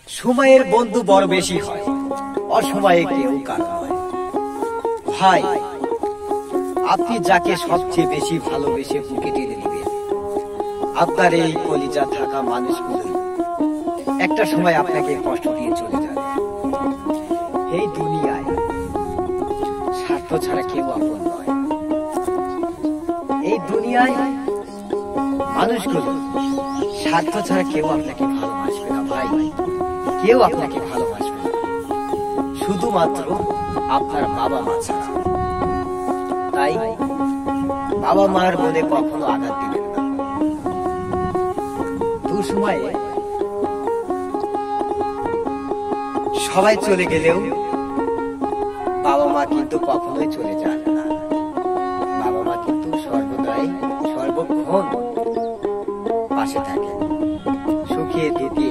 সময়ের বন্ধু বড় বেশি হয়, অসময়ে কেউ কারো নয়। ভাই, আপনি যাকে সবচেয়ে বেশি ভালোবেসে বুকে টেনে নেবেন, আপনার এই কলিজা থাকা মানুষগুলো একটা সময় আপনাকে কষ্ট দিয়ে চলে যাবে। এই দুনিয়ায় স্বার্থ ছাড়া কেউ আপন নয়। এই দুনিয়ায় মানুষগুলো স্বার্থ ছাড়া কেউ আপনাকে ভালোবাসবে না ভাই, কেউ আপনাকে ভালোবাসবে না, শুধুমাত্র আপনার বাবা মা ছাড়া। তাই বাবা মার মনে কখনো আঘাত দিবেন না। দুঃসময়ে সবাই চলে গেলেও বাবা মা কিন্তু কখনোই চলে যান না। বাবা মা কিন্তু সর্বদাই সর্বক্ষণ পাশে থাকে, সুখে দুঃখে